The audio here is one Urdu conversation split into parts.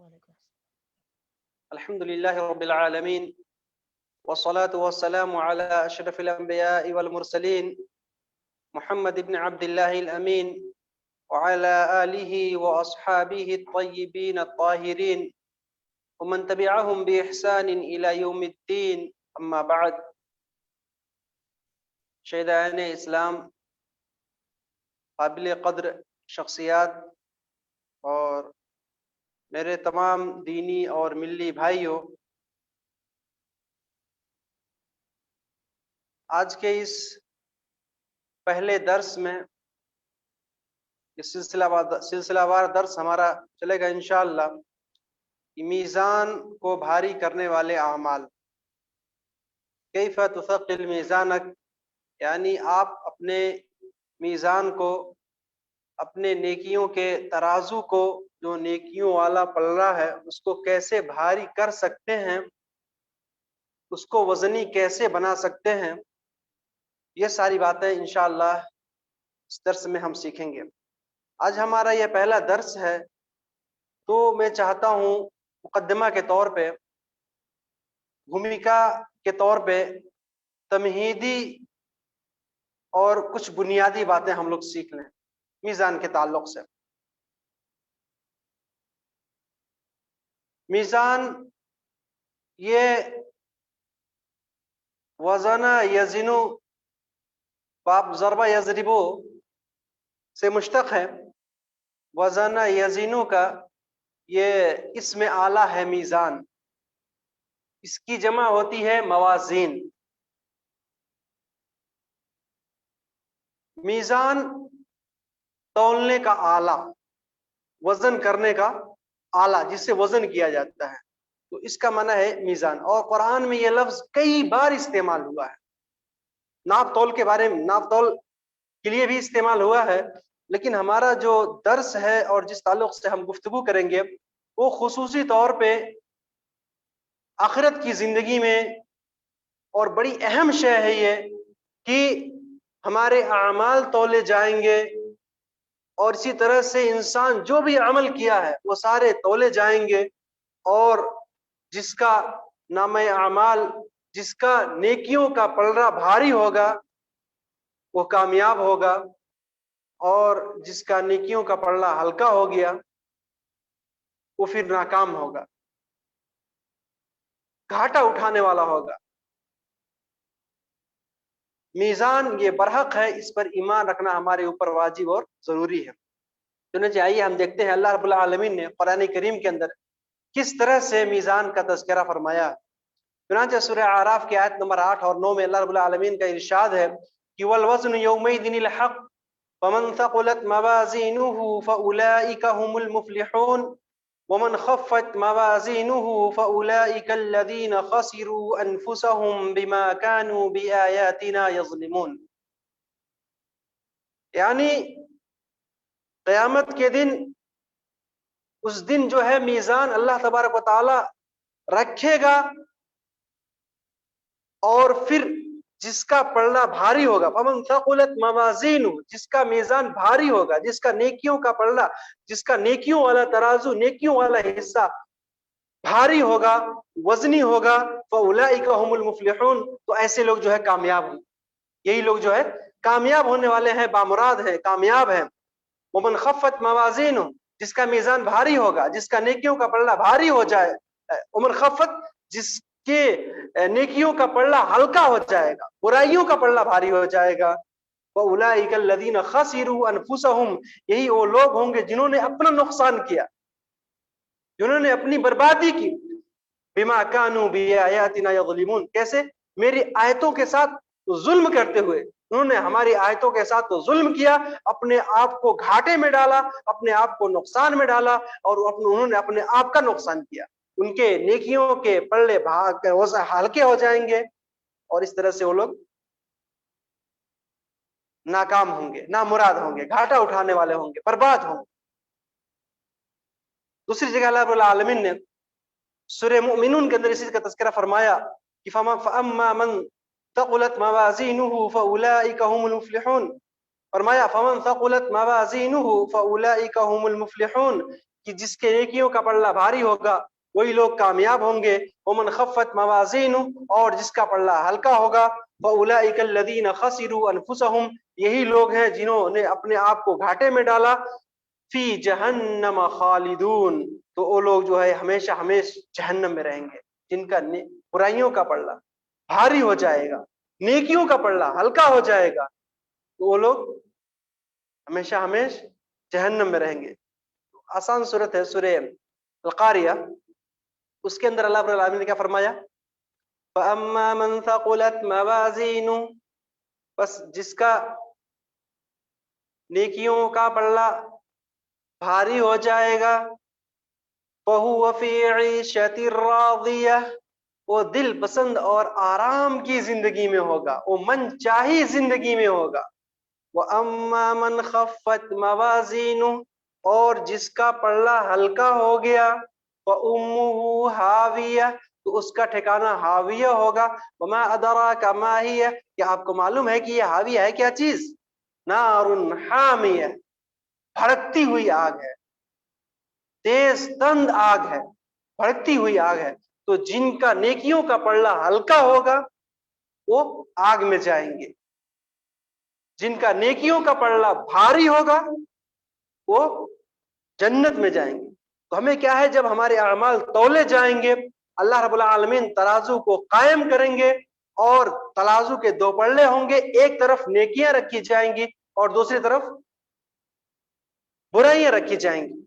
وعلیکم السلام۔ الحمد لله رب العالمين والصلاة والسلام على أشرف الأنبياء والمرسلين محمد بن عبد الله الأمين وعلى آله وأصحابه الطيبين الطاهرين ومن تبعهم بإحسان إلى يوم الدين أما بعد۔ شہدائان اسلام، قابل قدر شخصیات اور میرے تمام دینی اور ملی بھائیوں، آج کے اس پہلے درس میں سلسلہ وار درس ہمارا چلے گا انشاءاللہ میزان کو بھاری کرنے والے اعمال۔ کیف تثقل میزانک، یعنی آپ اپنے میزان کو، اپنے نیکیوں کے ترازو کو، جو نیکیوں والا پلڑا ہے، اس کو کیسے بھاری کر سکتے ہیں، اس کو وزنی کیسے بنا سکتے ہیں، یہ ساری باتیں انشاءاللہ اس درس میں ہم سیکھیں گے۔ آج ہمارا یہ پہلا درس ہے، تو میں چاہتا ہوں مقدمہ کے طور پہ، بھومکا کے طور پہ تمہیدی اور کچھ بنیادی باتیں ہم لوگ سیکھ لیں میزان کے تعلق سے۔ میزان یہ وزن یزنو باب ضربہ یضربو سے مشتق ہے۔ وزن یزنو کا یہ اسم اعلیٰ ہے میزان، اس کی جمع ہوتی ہے موازین۔ میزان تولنے کا آلہ، وزن کرنے کا آلہ، جس سے وزن کیا جاتا ہے، تو اس کا معنی ہے میزان۔ اور قرآن میں یہ لفظ کئی بار استعمال ہوا ہے، ناپ تول کے بارے میں، ناپ تول کے لیے بھی استعمال ہوا ہے، لیکن ہمارا جو درس ہے اور جس تعلق سے ہم گفتگو کریں گے وہ خصوصی طور پہ آخرت کی زندگی میں، اور بڑی اہم شے ہے یہ کہ ہمارے اعمال تولے جائیں گے، اور اسی طرح سے انسان جو بھی عمل کیا ہے وہ سارے تولے جائیں گے، اور جس کا نامہ اعمال، جس کا نیکیوں کا پلڑا بھاری ہوگا وہ کامیاب ہوگا، اور جس کا نیکیوں کا پلڑا ہلکا ہو گیا وہ پھر ناکام ہوگا، گھاٹا اٹھانے والا ہوگا۔ میزان یہ برحق ہے، اس پر ایمان رکھنا ہمارے اوپر واجب اور ضروری ہے۔ چنانچہ آئیے ہم دیکھتے ہیں اللہ رب العالمین نے قرآن کریم کے اندر کس طرح سے میزان کا تذکرہ فرمایا۔ چنانچہ سورہ اعراف کی آیت نمبر 8 اور 9 میں اللہ رب العالمین کا ارشاد ہے کہ والوزن یومئذ الحق فمن ثقلت موازینہ فاولئک هم المفلحون ومن خفت موازینہ فاولئک الذین خسروا انفسهم بما كانوا بآیاتنا یظلمون۔ یعنی قیامت کے دن، اس دن جو ہے میزان اللہ تبارک و تعالی رکھے گا، اور پھر جس کا پلڑا بھاری ہوگا، فمن ثقلت موازینہ، جس کا میزان بھاری ہوگا، جس کا نیکیوں کا پلڑا، جس کا نیکیوں والا ترازو، نیکیوں والا حصہ بھاری ہوگا، وزنی ہوگا، فاولئک هم المفلحون، تو ایسے لوگ جو ہے کامیاب ہوں، یہی لوگ جو ہے کامیاب ہونے والے ہیں، بامراد ہیں، کامیاب ہیں۔ ومن خفت موازینہ، جس کا میزان بھاری ہوگا، جس کا نیکیوں کا پلڑا بھاری ہو جائے، ومن خفت، جس کے نیکیوں کا پلڑا ہلکا ہو جائے گا، برائیوں کا پلڑا بھاری ہو جائے گا، وَأُولَئِكَ الَّذِينَ خَسِرُوا أَنفُسَهُمْ، یہی وہ لوگ ہوں گے جنہوں نے اپنا نقصان کیا، جنہوں نے اپنی بربادی کی، بِمَا كَانُوا بِآيَاتِنَا يَظْلِمُونَ، کیسے؟ میری آیتوں کے ساتھ ظلم کرتے ہوئے، انہوں نے ہماری آیتوں کے ساتھ تو ظلم کیا، اپنے آپ کو گھاٹے میں ڈالا، اپنے آپ کو نقصان میں ڈالا، اور انہوں نے اپنے آپ کا نقصان کیا۔ ان کے نیکیوں کے پلڑے ہلکے ہو جائیں گے، اور اس طرح سے وہ لوگ ناکام ہوں گے، نامراد ہوں گے، گھاٹا اٹھانے والے ہوں گے، برباد ہوں گے۔ دوسری جگہ اللہ رب العالمین نے سورہ مؤمنون کے اندر اسی کا تذکرہ فرمایا کہ فَأَمَّا مَنْ ثَقُلَتْ مَوَازِينُهُ فَأُولَئِكَ هُمُ الْمُفْلِحُونَ، فرمایا فَمَنْ ثَقُلَتْ مَوَازِينُهُ فَأُولَئِكَ هُمُ الْمُفْلِحُونَ، کہ جس کے نیکیوں کا پلڑا بھاری ہوگا وہی لوگ کامیاب ہوں گے. ومن خفت موازین، اور جس کا پلڑا ہلکا ہوگا فاولئک الذین خسروا انفسهم، یہی لوگ ہیں جنہوں نے اپنے آپ کو گھاٹے میں ڈالا. فی جہنم خالدون، تو وہ لوگ جو ہے ہمیشہ ہمیشہ جہنم میں رہیں گے. جن کا برائیوں کا پلڑا بھاری ہو جائے گا، نیکیوں کا پلڑا ہلکا ہو جائے گا، تو وہ لوگ ہمیشہ ہمیشہ جہنم میں رہیں گے. آسان صورت ہے سورہ القاریہ، اس کے اندر اللہ رب العالمین نے کیا فرمایا؟ فَأَمَّا مَنْ ثَقُلَتْ مَوَازِينُهُ، بس جس کا نیکیوں کا پلڑا بھاری ہو جائے گا، فَهُوَ فِي عِيشَةٍ رَاضِيَةٍ، وہ دل پسند اور آرام کی زندگی میں ہوگا، وہ من چاہی زندگی میں ہوگا. وَأَمَّا مَنْ خَفَّتْ مَوَازِينُهُ، اور جس کا پلڑا ہلکا ہو گیا، فَأُمُّهُ هَاوِيَةٌ، تو اس کا ٹھکانہ ہاویہ ہوگا. وَمَا أَدْرَاكَ مَا هِيَ، کہ آپ کو معلوم ہے کہ یہ ہاویہ ہے کیا چیز؟ نَارٌ حَامِيَةٌ، بھڑکتی ہوئی آگ ہے، تیز تند آگ ہے، بھڑکتی ہوئی آگ ہے. تو جن کا نیکیوں کا پلڑا ہلکا ہوگا وہ آگ میں جائیں گے، جن کا نیکیوں کا پلڑا بھاری ہوگا وہ جنت میں جائیں گے. تو ہمیں کیا ہے، جب ہمارے اعمال تولے جائیں گے اللہ رب العالمین ترازو کو قائم کریں گے، اور ترازو کے دو پلڑے ہوں گے، ایک طرف نیکیاں رکھی جائیں گی اور دوسری طرف برائیاں رکھی جائیں گی.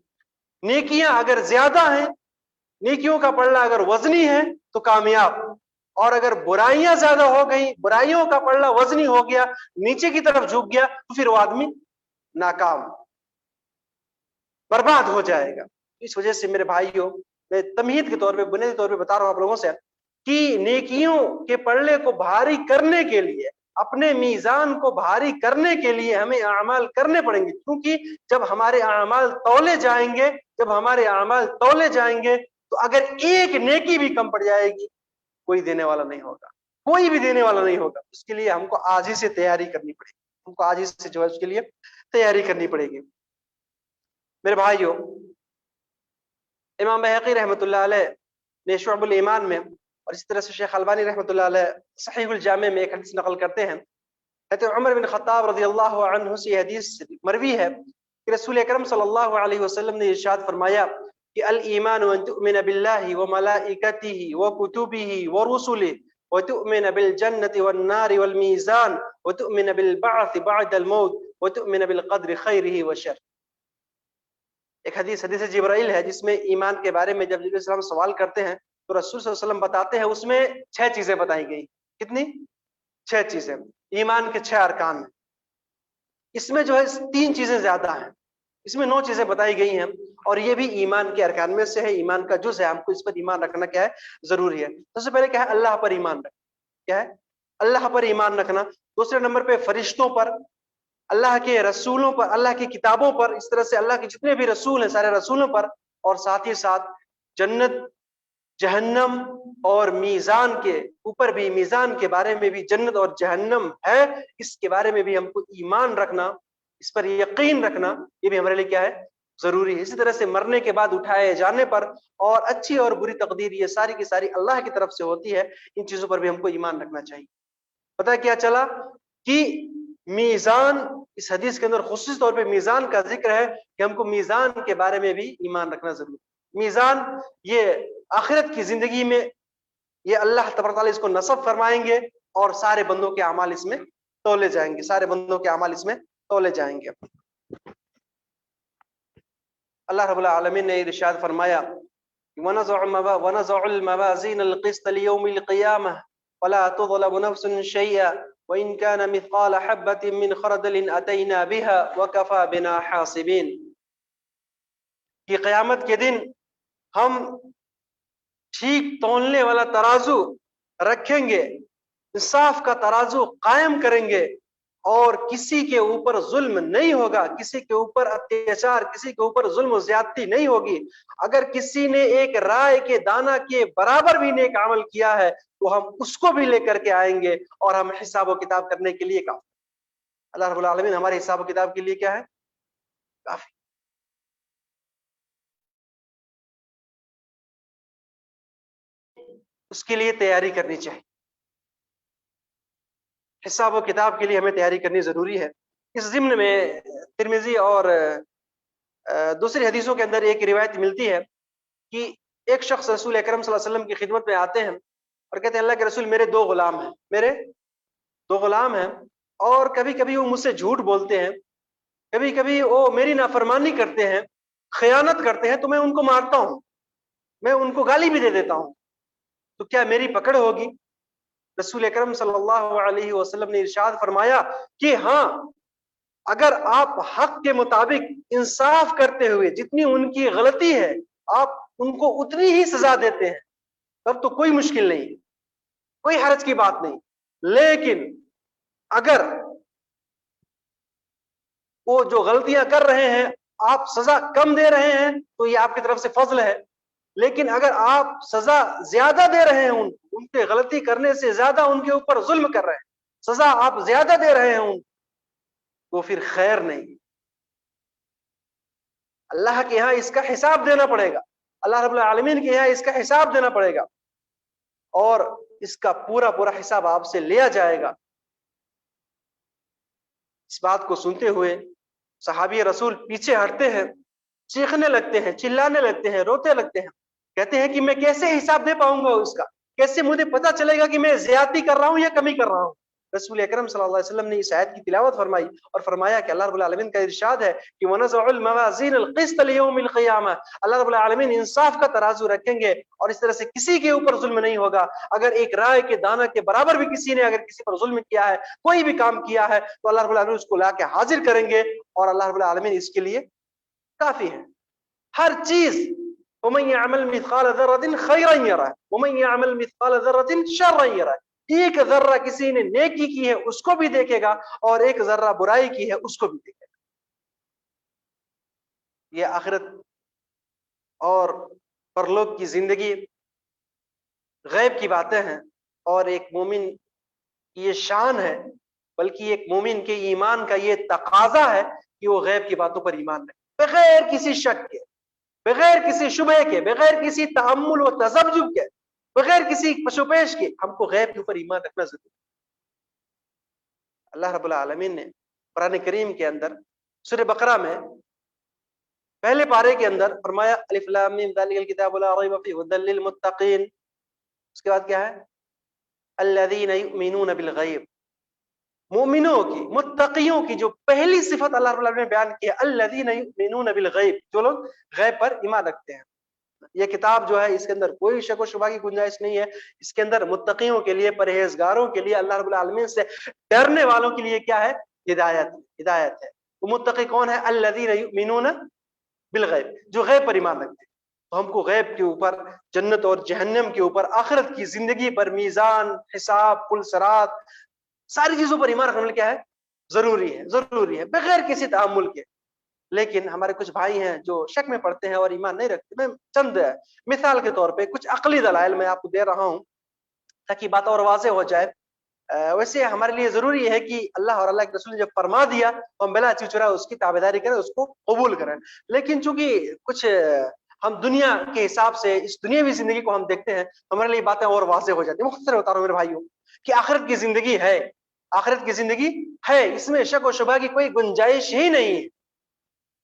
نیکیاں اگر زیادہ ہیں، نیکیوں کا پلڑا اگر وزنی ہے تو کامیاب، اور اگر برائیاں زیادہ ہو گئی، برائیوں کا پلڑا وزنی ہو گیا، نیچے کی طرف جھک گیا، تو پھر وہ آدمی ناکام، برباد ہو جائے گا. اس وجہ سے میرے بھائیوں، میں تمہید کے طور پہ، بنیادی طور پہ بتا رہا ہوں آپ لوگوں سے کہ نیکیوں کے پلڑے کو بھاری کرنے کے لیے، اپنے میزان کو بھاری کرنے کے لیے ہمیں اعمال کرنے پڑیں گے. کیونکہ جب ہمارے اعمال تولے جائیں گے، جب ہمارے اعمال تولے جائیں گے، تو اگر ایک نیکی بھی کم پڑ جائے گی، کوئی دینے والا نہیں ہوگا، کوئی بھی دینے والا نہیں ہوگا. اس کے لیے ہم کو آج ہی سے تیاری کرنی پڑے گی، ہم کو آج ہی سے جو ہے اس کے لیے تیاری کرنی پڑے گی. میرے بھائیوں، امام بہقی رحمۃ اللہ علیہ نے شعب الایمان میں، اور اس طرح سے شیخ البانی رحمۃ اللہ علیہ صحیح الجامع میں ایک حدیث نقل کرتے ہیں. کہتے عمر بن خطاب رضی اللہ عنہ سے یہ حدیث مروی ہے کہ رسول اکرم صلی اللہ علیہ وسلم نے ارشاد فرمایا کہ الایمان ان تؤمن باللہ وملائکتہ وکتبہ ورسلہ وتؤمن بالجنة والنار والمیزان وتؤمن بالبعث بعد الموت وتؤمن بالقدر خیرہ وشرہ. ایک حدیث جبرائیل ہے جس میں ایمان کے بارے میں جب نبی صلی اللہ علیہ وسلم سوال کرتے ہیں تو رسول صلی اللہ علیہ وسلم بتاتے ہیں، اس میں 6 چیزیں بتائی گئی. کتنی؟ 6 چیزیں، ایمان کے 6 ارکان. اس میں جو ہے 3 چیزیں زیادہ ہیں، اس میں 9 چیزیں بتائی گئی ہیں، اور یہ بھی ایمان کے ارکان میں سے ہے، ایمان کا جز ہے. ہم کو اس پر ایمان رکھنا کیا ہے؟ ضروری ہے. سب سے پہلے کیا ہے؟ اللہ پر ایمان رکھنا. کیا ہے؟ اللہ پر ایمان رکھنا. دوسرے نمبر پہ فرشتوں پر، اللہ کے رسولوں پر، اللہ کی کتابوں پر، اس طرح سے اللہ کے جتنے بھی رسول ہیں سارے رسولوں پر، اور ساتھ ہی ساتھ جنت، جہنم اور میزان کے اوپر بھی، میزان کے بارے میں بھی، جنت اور جہنم ہے اس کے بارے میں بھی ہم کو ایمان رکھنا، اس پر یقین رکھنا، یہ بھی ہمارے لیے کیا ہے؟ ضروری ہے. اسی طرح سے مرنے کے بعد اٹھائے جانے پر، اور اچھی اور بری تقدیر، یہ ساری کی ساری اللہ کی طرف سے ہوتی ہے. ان چیزوں پر بھی ہم کو ایمان رکھنا چاہیے. پتہ کیا چلا کہ میزان، اس حدیث کے اندر خصوصی طور پہ میزان کا ذکر ہے کہ ہم کو میزان کے بارے میں بھی ایمان رکھنا ضروری ہے. میزان یہ آخرت کی زندگی میں، یہ اللہ تبارک تعالیٰ اس کو نصب فرمائیں گے، اور سارے بندوں کے اعمال اس میں تولے جائیں گے، سارے بندوں کے اعمال اس میں تولے جائیں گے. اللہ رب العالمین نے ارشاد فرمایا وَنَضَعُ الْمَوَازِينَ الْقِسْطَ لِيَوْمِ الْقِيَامَةِ وَلَا تُظْلَمُ نَفْسٌ شَيْئًا وَإِنْ كَانَ مِثْقَالَ حَبَّةٍ مِّنْ خَرْدَلٍ أَتَيْنَا بِهَا وَكَفَى بِنَا حَاسِبِينَ. کہ قیامت کے دن ہم ٹھیک تولنے والا ترازو رکھیں گے، انصاف کا ترازو قائم کریں گے، اور کسی کے اوپر ظلم نہیں ہوگا، کسی کے اوپر اتیاچار، کسی کے اوپر ظلم و زیادتی نہیں ہوگی. اگر کسی نے ایک رائے کے دانہ کے برابر بھی نیک عمل کیا ہے تو ہم اس کو بھی لے کر کے آئیں گے، اور ہم حساب و کتاب کرنے کے لیے کافی. اللہ رب العالمین ہمارے حساب و کتاب کے لیے کیا ہے؟ کافی. اس کے لیے تیاری کرنی چاہیے. حساب و کتاب کے لیے ہمیں تیاری کرنی ضروری ہے. اس ضمن میں ترمذی اور دوسری حدیثوں کے اندر ایک روایت ملتی ہے کہ ایک شخص رسول اکرم صلی اللہ علیہ وسلم کی خدمت میں آتے ہیں اور کہتے ہیں اللہ کے رسول میرے دو غلام ہیں اور کبھی کبھی وہ مجھ سے جھوٹ بولتے ہیں, کبھی کبھی وہ میری نافرمانی کرتے ہیں, خیانت کرتے ہیں, تو میں ان کو مارتا ہوں, میں ان کو گالی بھی دے دیتا ہوں, تو کیا میری پکڑ ہوگی؟ رسول اکرم صلی اللہ علیہ وسلم نے ارشاد فرمایا کہ ہاں, اگر آپ حق کے مطابق انصاف کرتے ہوئے جتنی ان کی غلطی ہے آپ ان کو اتنی ہی سزا دیتے ہیں تب تو کوئی مشکل نہیں, کوئی حرج کی بات نہیں. لیکن اگر وہ جو غلطیاں کر رہے ہیں آپ سزا کم دے رہے ہیں تو یہ آپ کی طرف سے فضل ہے, لیکن اگر آپ سزا زیادہ دے رہے ہیں ان کے غلطی کرنے سے زیادہ ان کے اوپر ظلم کر رہے ہیں, سزا آپ زیادہ دے رہے ہیں تو پھر خیر نہیں. اللہ کے یہاں اس کا حساب دینا پڑے گا, اللہ رب العالمین کے یہاں اس کا حساب دینا پڑے گا اور اس کا پورا حساب آپ سے لیا جائے گا. اس بات کو سنتے ہوئے صحابی رسول پیچھے ہٹتے ہیں, چیخنے لگتے ہیں, چلانے لگتے ہیں, روتے لگتے ہیں, کہتے ہیں کہ میں کیسے حساب دے پاؤں گا اس کا, کیسے مجھے پتا چلے گا کہ میں زیادتی کر رہا ہوں یا کمی کر رہا ہوں. رسول اکرم صلی اللہ علیہ وسلم نے اس آیت کی تلاوت فرمائی اور فرمایا کہ اللہ رب العالمین کا ارشاد ہے کہ وَنَزَعُ الْمَوَازِينَ الْقِسْطَ لِيَوْمِ الْقِيَامَةِ, اللہ رب العالمین انصاف کا ترازو رکھیں گے اور اس طرح سے کسی کے اوپر ظلم نہیں ہوگا. اگر ایک رائے کے دانہ کے برابر بھی کسی نے اگر کسی پر ظلم کیا ہے, کوئی بھی کام کیا ہے, تو اللہ رب العالمین اس کو لا کے حاضر کریں گے اور اللہ رب العالمین اس کے لیے کافی ہے. ہر چیز وَمَن يَعْمَلْ مِثْقَالَ ذَرَّةٍ خَيْرًا يَرَهُ وَمَن يَعْمَلْ مِثْقَالَ ذَرَّةٍ شَرًّا يَرَهُ. ایک ذرہ کسی نے نیکی کی ہے اس کو بھی دیکھے گا اور ایک ذرہ برائی کی ہے اس کو بھی دیکھے گا. یہ آخرت اور پرلوک کی زندگی غیب کی باتیں ہیں اور ایک مومن کی یہ شان ہے, بلکہ ایک مومن کے ایمان کا یہ تقاضا ہے کہ وہ غیب کی باتوں پر ایمان رکھے بغیر کسی شک کے, بغیر کسی شبہ کے, بغیر کسی تأمل و تذبذب کے, بغیر کسی پشوپیش کے. ہم کو غیب کے اوپر ایمان رکھنا ضروری ہے. اللہ رب العالمین نے قرآن کریم کے اندر سورہ بقرہ میں پہلے پارے کے اندر فرمایا الف لام میم ذالک الکتاب لا ریب فیہ ھدی للمتقین. اس کے بعد کیا ہے؟ الذین یؤمنون بالغیب. مومنوں کی, متقیوں کی جو پہلی صفت اللہ رب العالمین نے بیان کی ہے الذین یؤمنون بالغیب, جو لوگ غیب پر ایمان رکھتے ہیں. یہ کتاب جو ہے اس کے اندر کوئی شک و شبہ کی گنجائش نہیں ہے. اس کے اندر متقیوں کے لیے, پرہیزگاروں کے لیے, اللہ رب العالمین سے ڈرنے والوں کے لیے کیا ہے؟ ہدایت ہے. وہ متقی کون ہے؟ الذین یؤمنون بالغیب, جو غیب پر ایمان رکھتے ہیں. تو ہم کو غیب کے اوپر, جنت اور جہنم کے اوپر, آخرت کی زندگی پر, میزان, حساب, پل صراط, ساری چیزوں پر ایمان رکھنا کیا ہے؟ ضروری ہے بغیر کسی تعامل کے. لیکن ہمارے کچھ بھائی ہیں جو شک میں پڑتے ہیں اور ایمان نہیں رکھتے. میں چند مثال کے طور پہ کچھ عقلی دلائل میں آپ کو دے رہا ہوں تاکہ بات اور واضح ہو جائے. ویسے ہمارے لیے ضروری ہے کہ اللہ اور اللہ کے رسول نے جب فرما دیا تو ہم بلا چچرا اس کی تابعداری کریں, اس کو قبول کریں. لیکن چونکہ کچھ ہم دنیا کے حساب سے اس دنیاوی زندگی کو ہم دیکھتے ہیں, ہمارے لیے باتیں اور واضح ہو جاتی ہیں. مختصر بتا رہا ہوں میرے بھائیوں کہ آخرت کی زندگی ہے, آخرت کی زندگی ہے, اس میں شک و شبہ کی کوئی گنجائش ہی نہیں ہے.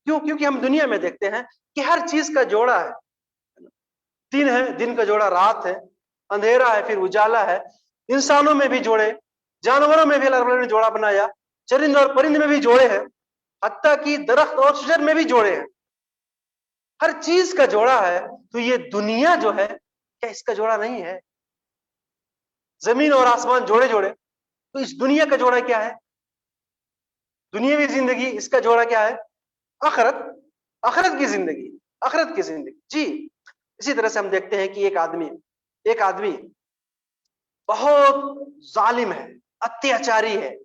کیوں؟ کیونکہ ہم دنیا میں دیکھتے ہیں کہ ہر چیز کا جوڑا ہے. دن ہے, دن کا جوڑا رات ہے, اندھیرا ہے, پھر اجالا ہے. انسانوں میں بھی جوڑے, جانوروں میں بھی اللہ نے جوڑا بنایا, چرند اور پرند میں بھی جوڑے ہیں, حتیٰ کہ درخت اور شجر میں بھی جوڑے ہیں. ہر چیز کا جوڑا ہے. تو یہ دنیا جو ہے کیا اس کا جوڑا نہیں ہے؟ زمین اور آسمان جوڑے, تو اس دنیا کا جوڑا کیا ہے؟ دنیاوی زندگی, اس کا جوڑا کیا ہے؟ آخرت کی زندگی. جی اسی طرح سے ہم دیکھتے ہیں کہ ایک آدمی بہت ظالم ہے, اتیاچاری ہے,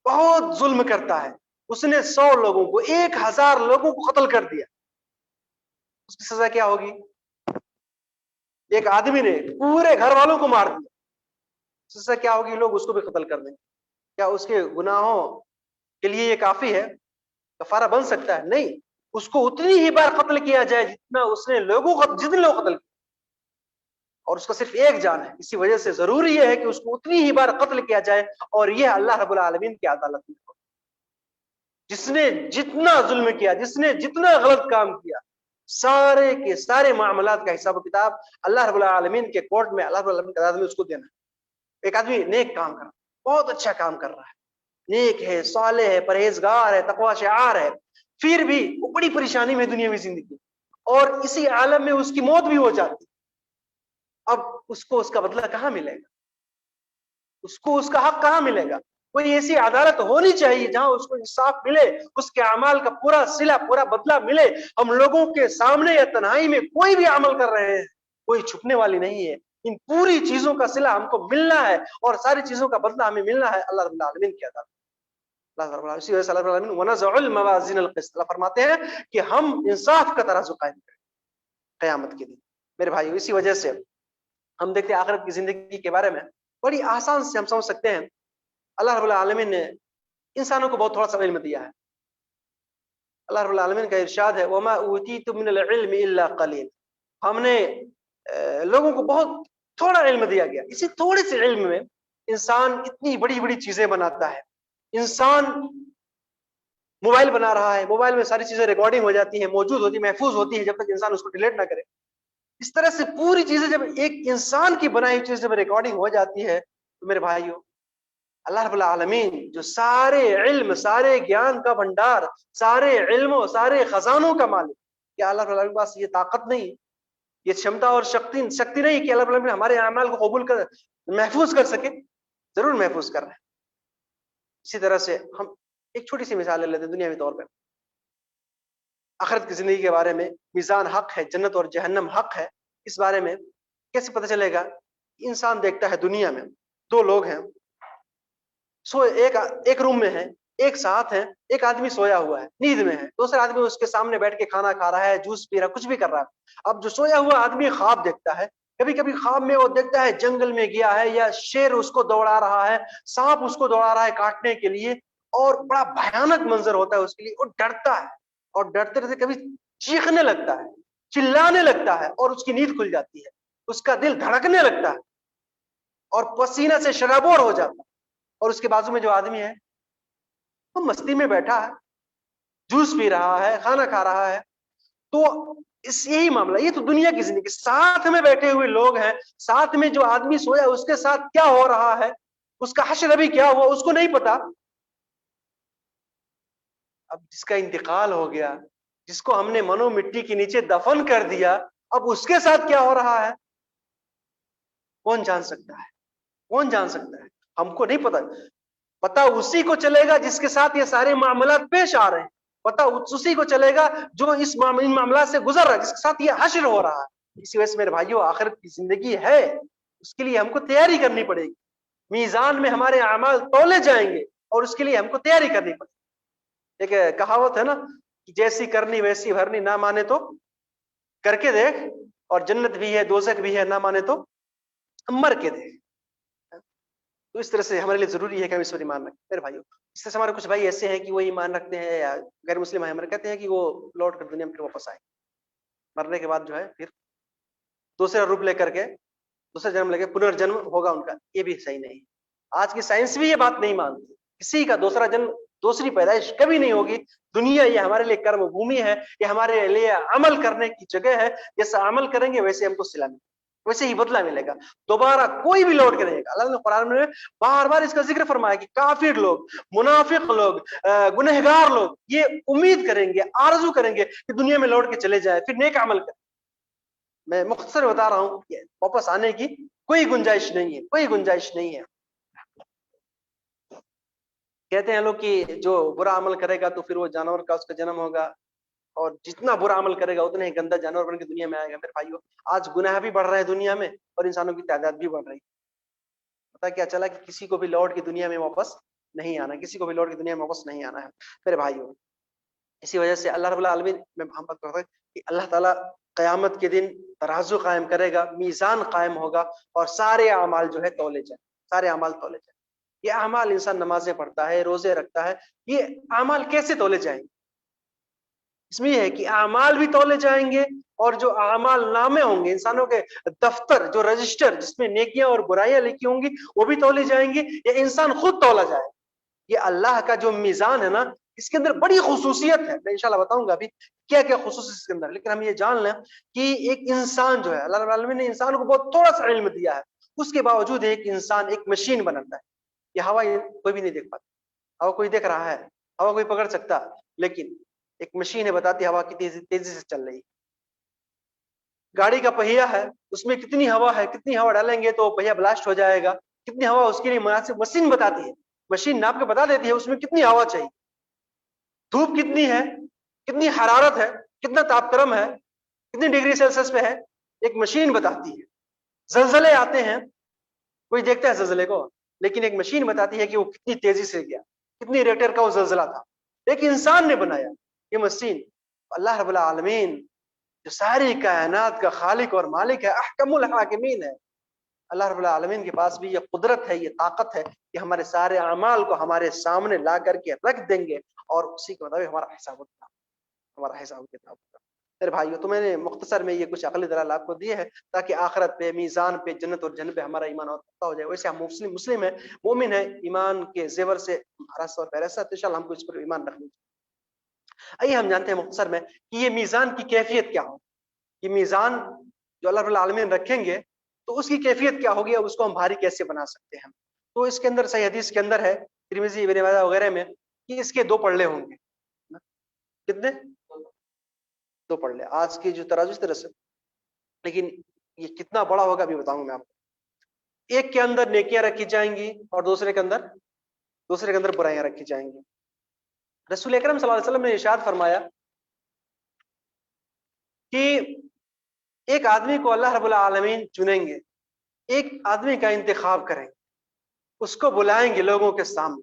بہت ظلم کرتا ہے. اس نے 100 لوگوں کو, 1000 لوگوں کو قتل کر دیا. اس کی سزا کیا ہوگی؟ ایک آدمی نے پورے گھر والوں کو مار دیا, سزا کیا ہوگی؟ لوگ اس کو بھی قتل کر دیں گے. کیا اس کے گناہوں کے لیے یہ کافی ہے؟ کفارہ بن سکتا ہے؟ نہیں. اس کو اتنی ہی بار قتل کیا جائے جتنا اس نے جتنے لوگ قتل کیے. اور اس کا صرف ایک جان ہے. اسی وجہ سے ضروری یہ ہے کہ اس کو اتنی ہی بار قتل کیا جائے. اور یہ اللہ رب العالمین کی عدالت میں جس نے جتنا ظلم کیا, جس نے جتنا غلط کام کیا, سارے کے سارے معاملات کا حساب و کتاب اللہ رب العالمین کے کورٹ میں, اللہ رب العالمین کی عدالت میں اس کو دینا ہے. ایک آدمی نیک کام کر رہا ہے, بہت اچھا کام کر رہا ہے, نیک ہے, صالح ہے, پرہیزگار ہے, تقوی شعار ہے, پھر بھی وہ بڑی پریشانی میں دنیاوی زندگی, اور اسی عالم میں اس کی موت بھی ہو جاتی. اب اس کو اس کا بدلہ کہاں ملے گا؟ اس کو اس کا حق کہاں ملے گا؟ کوئی ایسی عدالت ہونی چاہیے جہاں اس کو انصاف ملے, اس کے اعمال کا پورا صلہ, پورا بدلہ ملے. ہم لوگوں کے سامنے یا تنہائی میں کوئی بھی عمل کر رہے ہیں, کوئی چھپنے والی نہیں ہے. ان پوری چیزوں کا صلہ ہم کو ملنا ہے, اور ساری چیزوں کا بدلہ ہمیں ملنا ہے اللہ رب العالمین کی عدالت. اللہ رب العالمین, اسی وجہ سے اللہ رب العالمین ونضع الموازین القسط, اللہ فرماتے ہیں کہ ہم انصاف کا ترازو قائم کریں قیامت کے دن. میرے بھائیو, اسی وجہ سے ہم دیکھتے ہیں آخرت کی زندگی کے بارے میں بڑی آسان سے ہم سمجھ سکتے ہیں. اللہ رب العالمین نے انسانوں کو بہت تھوڑا سا علم دیا ہے. اللہ رب العالمین کا ارشاد ہے وما اوتیتم من العلم الا قلیل, ہم نے لوگوں کو بہت تھوڑا علم دیا گیا. اسی تھوڑے سے علم میں انسان اتنی بڑی بڑی چیزیں بناتا ہے. انسان موبائل بنا رہا ہے, موبائل میں ساری چیزیں ریکارڈنگ ہو جاتی ہیں, موجود ہوتی, محفوظ ہوتی ہے جب تک انسان اس کو ڈیلیٹ نہ کرے. اس طرح سے پوری چیزیں جب ایک انسان کی بنائی ہوئی چیز جب ریکارڈنگ ہو جاتی ہے تو میرے بھائیوں, اللہ رب العالمین جو سارے علم, سارے گیان کا بھنڈار, سارے علموں, سارے خزانوں کا مالک, کیا اللہ رب العالمین کے پاس یہ طاقت نہیں, یہ چھمتا اور شکتی نہیں کہ اللہ رب العالمین ہمارے اعمال کو قبول کر محفوظ کر سکے؟ ضرور محفوظ کر رہے ہیں. اسی طرح سے ہم ایک چھوٹی سی مثال لے لیتے ہیں دنیاوی طور پہ. آخرت کی زندگی کے بارے میں میزان حق ہے, جنت اور جہنم حق ہے, اس بارے میں کیسے پتہ چلے گا؟ انسان دیکھتا ہے دنیا میں دو لوگ ہیں, سو ایک روم میں ہیں, ایک ساتھ ہیں, ایک آدمی سویا ہوا ہے, نیند میں ہے, دوسرا آدمی اس کے سامنے بیٹھ کے کھانا کھا رہا ہے, جوس پی رہا ہے, کچھ بھی کر رہا ہے. اب جو سویا ہوا آدمی خواب دیکھتا ہے, کبھی کبھی خواب میں وہ دیکھتا ہے جنگل میں گیا ہے, یا شیر اس کو دوڑا رہا ہے, سانپ اس کو دوڑا رہا ہے کاٹنے کے لیے, اور بڑا بھیانک منظر ہوتا ہے اس کے لیے, اور ڈرتا ہے, اور ڈرتے رہتے کبھی چیخنے لگتا ہے, چلانے لگتا ہے, اور اس کی نیند کھل جاتی ہے, اس کا دل دھڑکنے لگتا ہے, اور پسینہ سے شرابور ہو جاتا ہے. اور اس کے بازو میں جو آدمی ہے وہ مستی میں بیٹھا ہے, جوس پی رہا ہے, کھانا کھا رہا ہے. تو اس یہی معاملہ, یہ تو دنیا کی زندگی, ساتھ میں بیٹھے ہوئے لوگ ہیں, ساتھ میں جو آدمی سویا اس کے ساتھ کیا ہو رہا ہے, اس کا حشر ابھی کیا ہوا اس کو نہیں پتا. اب جس کا انتقال ہو گیا, جس کو ہم نے منو مٹی کے نیچے دفن کر دیا, اب اس کے ساتھ کیا ہو رہا ہے کون جان سکتا ہے؟ کون جان سکتا ہے؟ ہم کو نہیں پتا. پتا اسی کو چلے گا جس کے ساتھ یہ سارے معاملات پیش آ رہے ہیں, پتا اسی کو چلے گا جو ان معاملات سے گزر رہا ہے, جس کے ساتھ یہ حشر ہو رہا ہے. اسی وجہ سے میرے بھائیوں, آخرت کی زندگی ہے, اس کے لیے ہم کو تیاری کرنی پڑے گی. میزان میں ہمارے اعمال تولے جائیں گے, اور اس کے لیے ہم کو تیاری کرنی پڑے گی. ایک کہاوت ہے نا, جیسی کرنی ویسی بھرنی, نہ مانے تو کر کے دیکھ, اور جنت بھی ہے دوزخ بھی ہے, نہ مانے تو مر کے دیکھ. تو اس طرح سے ہمارے لیے ضروری ہے کہ ہم اس پر ایمان رکھیں. میرے بھائیوں, اس طرح سے ہمارے کچھ بھائی ایسے ہیں کہ وہ ایمان رکھتے ہیں, یا غیر مسلم ہیں, ہمارے کہتے ہیں کہ وہ لوٹ کر دنیا میں پھر واپس آئے, مرنے کے بعد جو ہے پھر دوسرا روپ لے کر کے دوسرا جنم لے کے پنرجنم ہوگا ان کا. یہ بھی صحیح نہیں. آج کی سائنس بھی یہ بات نہیں مانتی, کسی کا دوسرا جنم, دوسری پیدائش کبھی نہیں ہوگی. دنیا یہ ہمارے لیے کرم بھومی ہے, یہ ہمارے لیے عمل کرنے کی جگہ ہے. جیسا عمل کریں گے ویسے ہم کو صلہ ملے گا, ویسے ہی بدلہ ملے گا. دوبارہ کوئی بھی لوٹ کے نہیں گا. اللہ نے قرآن میں بار بار اس کا ذکر فرمایا کہ کافر لوگ, منافق لوگ, گنہگار لوگ یہ امید کریں گے, آرزو کریں گے کہ دنیا میں لوٹ کے چلے جائے, پھر نیک عمل کریں. میں مختصر بتا رہا ہوں کہ واپس آنے کی کوئی گنجائش نہیں ہے, کوئی گنجائش نہیں ہے. کہتے ہیں لوگ کہ جو برا عمل کرے گا تو پھر وہ جانور کا اس کا جنم ہوگا, اور جتنا برا عمل کرے گا اتنا ہی گندا جانور بن کے دنیا میں آئے گا. میرے بھائیو, آج گناہ بھی بڑھ رہے ہیں دنیا میں, اور انسانوں کی تعداد بھی بڑھ رہی ہے. پتا کیا چلا کہ کسی کو بھی لوٹ کی دنیا میں واپس نہیں آنا, کسی کو بھی لوٹ کی دنیا میں واپس نہیں آنا ہے. میرے بھائیو, اسی وجہ سے اللہ رب العالمین میں ہم بات کرتے ہیں کہ اللہ تعالیٰ قیامت کے دن ترازو قائم کرے گا, میزان قائم ہوگا, اور سارے اعمال جو ہے تولے جائیں, سارے اعمال تولے جائیں. یہ اعمال, انسان نمازیں پڑھتا ہے, روزے رکھتا ہے, یہ اعمال کیسے تولے جائیں گے؟ اس میں یہ ہے کہ اعمال بھی تولے جائیں گے اور جو اعمال نامے ہوں گے، انسانوں کے دفتر جو رجسٹر جس میں نیکیاں اور برائیاں لکھی ہوں گی وہ بھی تولے جائیں گے، یا انسان خود تولا جائے. یہ اللہ کا جو میزان ہے نا، اس کے اندر بڑی خصوصیت ہے. میں انشاءاللہ بتاؤں گا ابھی کیا کیا خصوصیت اس کے اندر، لیکن ہم یہ جان لیں کہ ایک انسان جو ہے، اللہ رب العالمین نے انسان کو بہت تھوڑا سا علم دیا ہے، اس کے باوجود ایک انسان ایک مشین بناتا ہے. یہ ہوا کوئی بھی نہیں دیکھ پاتا، ہوا کوئی دیکھ رہا ہے، ہوا کوئی پکڑ سکتا، لیکن ایک مشین ہے بتاتی ہوا کی تیزی سے چل رہی. گاڑی کا پہیہ ہے، اس میں کتنی ہوا ہے، کتنی ہوا ڈالیں گے تو پہیہ بلاسٹ ہو جائے گا، کتنی ہوا اس کے لیے مناسب مشین بتاتی ہے. مشین ناپ کے بتا دیتی ہے اس میں کتنی ہوا چاہیے، دھوپ کتنی ہے، کتنی حرارت ہے، کتنا تاپکرم ہے، کتنی ڈگری سیلسیس پہ ہے، ایک مشین بتاتی ہے. زلزلے آتے ہیں، کوئی دیکھتا ہے زلزلے کو، لیکن ایک مشین بتاتی ہے کہ وہ کتنی تیزی سے گیا، کتنی ریکٹر کا وہ زلزلہ تھا. ایک انسان نے بنایا یہ مشین. اللہ رب العالمین جو ساری کائنات کا خالق اور مالک ہے، احکم الحاکمین ہے، اللہ رب العالمین کے پاس بھی یہ قدرت ہے، یہ طاقت ہے کہ ہمارے سارے اعمال کو ہمارے سامنے لا کر کے رکھ دیں گے اور اسی کے مطابق ہمارا حساب کتاب ہوگا. میرے بھائیو، تو میں نے مختصر میں یہ کچھ عقلی دلائل آپ کو دیے ہیں تاکہ آخرت پہ، میزان پہ، جنت اور جنت پہ ہمارا ایمان ہو جائے. ویسے ہم مسلم ہیں، مومن ہیں، ایمان کے زیور سے رس اور پیرسا، تو انشاءاللہ ہم کو اس پر ایمان رکھنا چاہیے. آئیے ہم جانتے ہیں مختصر میں کہ یہ میزان کی کیفیت کیا ہو. یہ میزان جو اللہ رب العالمین رکھیں گے تو اس کی کیفیت کیا ہوگی اور اس کو ہم بھاری کیسے بنا سکتے ہیں. تو اس کے اندر صحیح حدیث کے اندر ہے، ترمذی، ابن ماجہ وغیرہ میں، کہ اس کے 2 پلڑے ہوں گے. کتنے؟ 2 پلڑے. آج کی جو ترازو اس طرح سے، لیکن یہ کتنا بڑا ہوگا ابھی بتاؤں گا میں آپ کو. ایک کے اندر نیکیاں رکھی جائیں گی اور دوسرے کے اندر برائیاں رکھی جائیں گی. رسول اکرم صلی اللہ علیہ وسلم نے ارشاد فرمایا کہ ایک آدمی کو اللہ رب العالمین چنیں گے، ایک آدمی کا انتخاب کریں گے، اس کو بلائیں گے لوگوں کے سامنے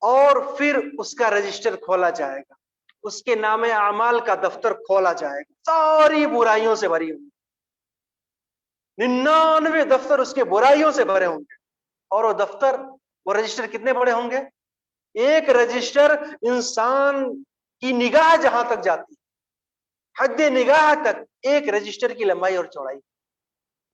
اور پھر اس کا رجسٹر کھولا جائے گا، اس کے نام اعمال کا دفتر کھولا جائے گا، ساری برائیوں سے بھری ہوں گی. 99 دفتر اس کے برائیوں سے بھرے ہوں گے. اور وہ دفتر، وہ رجسٹر کتنے بڑے ہوں گے؟ ایک رجسٹر انسان کی نگاہ جہاں تک جاتی، حد نگاہ تک ایک رجسٹر کی لمبائی اور چوڑائی،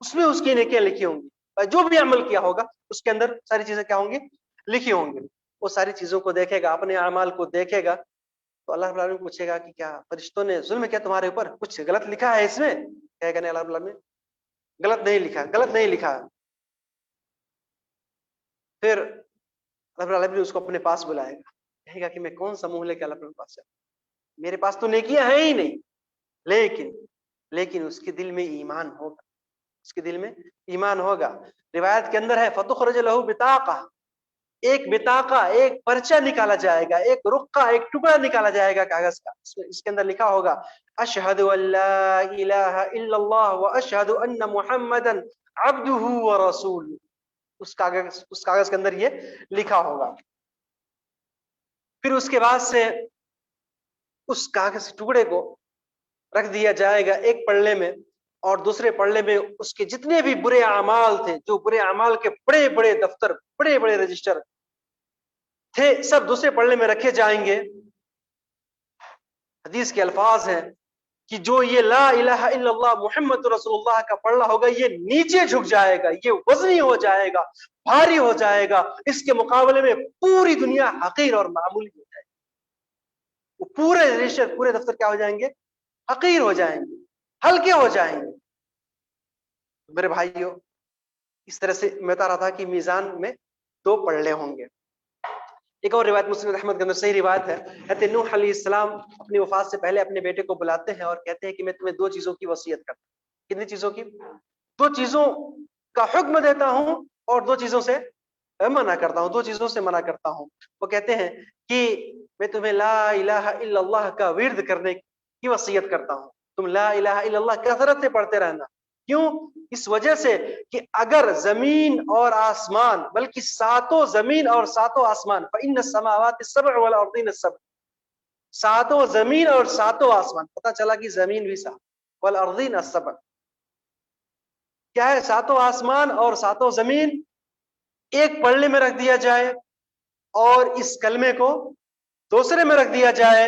اس میں اس کی نیکیاں لکھی ہوں گی. جو بھی عمل کیا ہوگا اس کے اندر ساری چیزیں کیا ہوں گی؟ لکھی ہوں گی. وہ ساری چیزوں کو دیکھے گا، اپنے اعمال کو دیکھے گا، تو اللہ رب العالمین پوچھے گا کہ کیا فرشتوں نے ظلم کیا تمہارے اوپر؟ کچھ غلط لکھا ہے اس میں؟ کہے گا نہیں، اللہ رب العالمین غلط نہیں لکھا. پھر رب العالمین اس کو اپنے پاس بلائے گا، کہے گا کہ میں کون سا منہ لے کے اللہ کے پاس جاؤں، میرے پاس تو نیکیاں ہیں ہی نہیں. لیکن اس کے دل میں ایمان ہوگا، اس کے دل میں ایمان ہوگا. روایت کے اندر ہے فتخرج له بطاقہ، ایک بطاقہ، ایک پرچہ نکالا جائے گا، ایک رقعہ، ایک ٹکڑا نکالا جائے گا کاغذ کا. اس کے اندر لکھا ہوگا اشہد ان لا الہ الا اللہ واشہد ان محمدا عبدہ ورسولہ. اس کاغذ کے اندر یہ لکھا ہوگا. پھر اس کے بعد سے اس کاغذ ٹکڑے کو رکھ دیا جائے گا ایک پلڑے میں، اور دوسرے پلڑے میں اس کے جتنے بھی برے اعمال تھے، جو برے اعمال کے بڑے بڑے دفتر، بڑے بڑے رجسٹر تھے، سب دوسرے پلڑے میں رکھے جائیں گے. حدیث کے الفاظ ہیں کہ جو یہ لا الہ الا اللہ محمد رسول اللہ کا پلڑا ہوگا یہ نیچے جھک جائے گا، یہ وزنی ہو جائے گا، بھاری ہو جائے گا. اس کے مقابلے میں پوری دنیا حقیر اور معمولی ہو جائے گی. وہ پورے رجسٹر، پورے دفتر کیا ہو جائیں گے؟ حقیر ہو جائیں گے، ہلکے ہو جائیں گے. میرے بھائیوں، اس طرح سے میں بتا رہا تھا کہ میزان میں 2 پلڑے ہوں گے. ایک اور روایت مسلم احمد کے اندر صحیح روایت ہے، حضرت نوح علیہ السلام اپنی وفات سے پہلے اپنے بیٹے کو بلاتے ہیں اور کہتے ہیں کہ میں تمہیں 2 چیزوں کی وصیت کرتا ہوں. کتنی چیزوں کی؟ 2 چیزوں کا حکم دیتا ہوں اور 2 چیزوں سے منع کرتا ہوں، 2 چیزوں سے منع کرتا ہوں. وہ کہتے ہیں کہ میں تمہیں لا الہ الا اللہ کا ورد کرنے کی وصیت کرتا ہوں. تم لا الہ الا اللہ کثرت سے پڑھتے رہنا. کیوں؟ اس وجہ سے کہ اگر زمین اور آسمان، بلکہ 7 زمین اور 7 آسمان، فإن السماوات السبع والأرضین السبع، 7 زمین اور 7 آسمان، پتہ چلا کہ زمین بھی 7، والأرضین السبع کیا ہے؟ 7 آسمان اور 7 زمین ایک پلڑے میں رکھ دیا جائے اور اس کلمے کو دوسرے میں رکھ دیا جائے.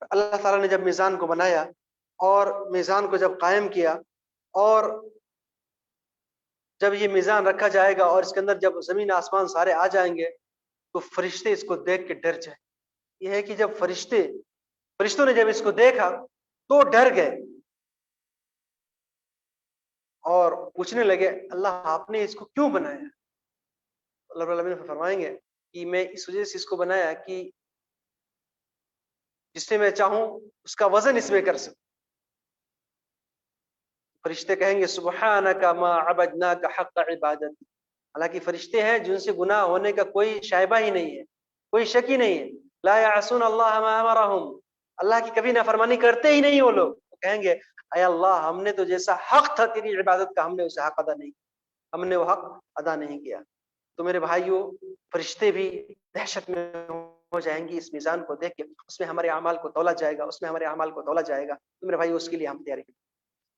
اللہ تعالیٰ نے جب میزان کو بنایا اور میزان کو جب قائم کیا اور جب یہ میزان رکھا جائے گا اور اس کے اندر جب زمین آسمان سارے آ جائیں گے تو فرشتے اس کو دیکھ کے ڈر جائیں. یہ ہے کہ جب فرشتوں نے جب اس کو دیکھا تو ڈر گئے اور پوچھنے لگے اللہ آپ نے اس کو کیوں بنایا؟ اللہ رب العالمین فرمائیں گے کہ میں اس وجہ سے اس کو بنایا کہ جس سے میں چاہوں اس کا وزن اس میں کر سکوں. فرشتے کہیں گے سبحانک ما عبدناک حق عبادت. حالانکہ فرشتے ہیں جن سے گناہ ہونے کا کوئی شائبہ ہی نہیں ہے, کوئی شک ہی نہیں ہے. لا یعصون اللہ ما امرہم, اللہ کی کبھی نافرمانی کرتے ہی نہیں وہ لوگ. کہیں گے اے اللہ ہم نے تو جیسا حق تھا تیری عبادت کا ہم نے اسے حق ادا نہیں کیا, ہم نے وہ حق ادا نہیں کیا. تو میرے بھائیوں فرشتے بھی دہشت میں ہو جائیں گی اس میزان کو دیکھ کے, اس میں ہمارے اعمال کو تولا جائے گا, اس میں ہمارے اعمال کو تولا جائے گا. تو میرے بھائی اس کے لیے ہم تیاری کریں.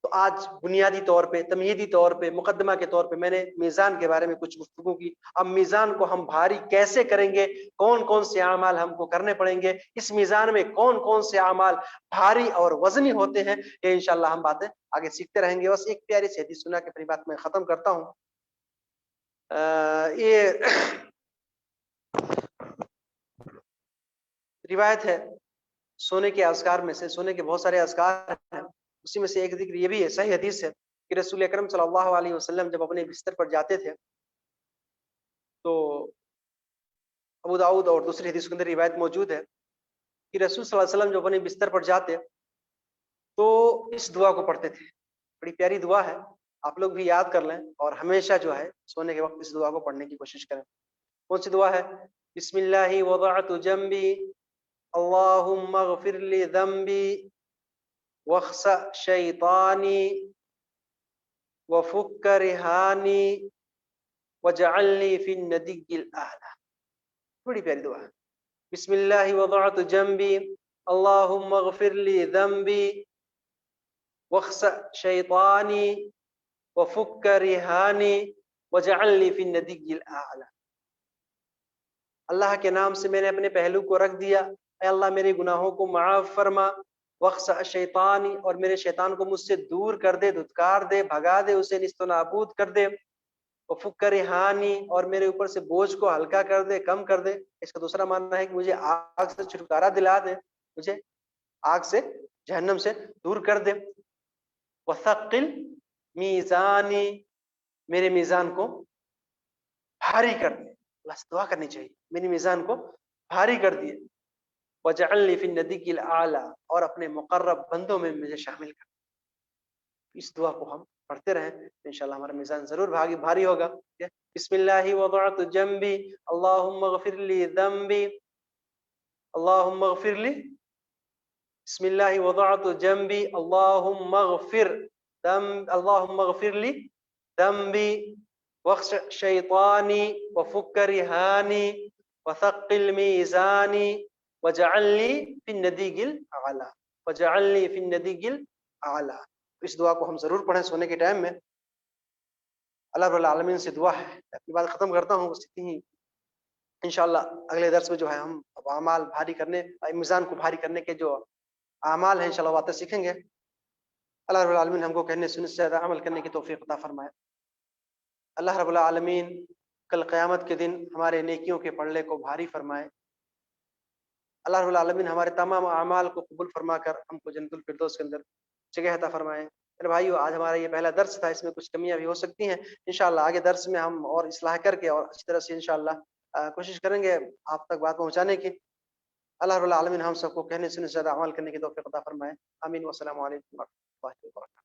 تو آج بنیادی طور پہ تمہیدی طور پہ مقدمہ کے طور پہ میں نے میزان کے بارے میں کچھ گفتگو کی. اب میزان کو ہم بھاری کیسے کریں گے, کون کون سے اعمال ہم کو کرنے پڑیں گے, اس میزان میں کون کون سے اعمال بھاری اور وزنی ہوتے ہیں, یہ انشاءاللہ ہم باتیں آگے سیکھتے رہیں گے. بس ایک پیاری سی حدیث سنا کے اپنی بات میں ختم کرتا ہوں. یہ روایت ہے سونے کے اذکار میں سے, سونے کے بہت سارے اذکار ہیں, اسی میں سے ایک ذکر یہ بھی ہے, صحیح حدیث ہے کہ رسول اکرم صلی اللہ علیہ وسلم جب اپنے بستر پر جاتے تھے تو ابو داؤد اور دوسری حدیث کے اندر روایت موجود ہے کہ رسول صلی اللہ علیہ وسلم جب اپنے بستر پر جاتے تو اس دعا کو پڑھتے تھے. بڑی پیاری دعا ہے, آپ لوگ بھی یاد کر لیں اور ہمیشہ جو ہے سونے کے وقت اس دعا کو پڑھنے کی کوشش کریں. کون سی دعا ہے؟ بسم اللہ وضعت جنبی اللہم اغفر لی ذنبی واخسأ شیطانی وفک رہانی وجعلنی فی الندی الاعلی. بڑی پیاری دعا ہے. بسم اللہ وضعت جنبی اللہم اغفر لی ذنبی واخسأ شیطانی وفک رہانی وجعلنی فی الندی الاعلی. اللہ کے نام سے میں نے اپنے پہلو کو رکھ دیا, اے اللہ میرے گناہوں کو معاف فرما. واخسأ شیطانی, اور میرے شیطان کو مجھ سے دور کر دے, دھتکار دے, بھگا دے, اسے نیست و نابود کر دے. وفک رہانی, اور میرے اوپر سے بوجھ کو ہلکا کر دے, کم کر دے. اس کا دوسرا معنی ہے کہ مجھے آگ سے چھٹکارا دلا دے, مجھے آگ سے جہنم سے دور کر دے. وثقل میزانی, میرے میزان کو بھاری کر دے. اللہ سے دعا کرنی چاہیے میری میزان کو بھاری کر دیے. وجعلنی فی الندی الاعلی, اور اپنے مقرب بندوں میں مجھے شامل کر. اس دعا کو ہم پڑھتے رہیں انشاءاللہ ہمارا میزان ضرور بھاری ہوگا. بسم اللہ وضعت جنبی اللہم اغفر لی ذنبی اللہم اغفر لی. بسم اللہ وضعت جنبی اللہم اغفر لی ذنبی واخسأ شیطانی وفک رہانی وثقل میزانی وجعلنی فی الندی الاعلی وجعلنی فی الندی الاعلی. اس دعا کو ہم ضرور پڑھیں سونے کے ٹائم میں. اللہ رب العالمین سے دعا ہے, اپنی بات ختم کرتا ہوں بس اتنی ہی. انشاءاللہ اگلے درس میں جو ہے ہم اعمال بھاری کرنے, میزان کو بھاری کرنے کے جو اعمال ہیں انشاءاللہ باتیں سیکھیں گے. اللہ رب العالمین ہم کو کہنے سننے سے زیادہ عمل کرنے کی توفیق عطا فرمائے. اللہ رب العالمین کل قیامت کے دن ہمارے نیکیوں کے پلڑے کو بھاری فرمائے. اللہ رب العالمین ہمارے تمام اعمال کو قبول فرما کر ہم کو جنت الفردوس کے اندر جگہ عطا فرمائے. میرے بھائیو آج ہمارا یہ پہلا درس تھا, اس میں کچھ کمیاں بھی ہو سکتی ہیں. انشاءاللہ آگے درس میں ہم اور اصلاح کر کے اور اچھی طرح سے انشاءاللہ کوشش کریں گے آپ تک بات پہنچانے کی. اللہ رب العالمین ہم سب کو کہنے سننے سے زیادہ عمل کرنے کی توفیق عطا فرمائے. آمین. والسلام علیکم ورحمۃ اللہ وبرکاتہ.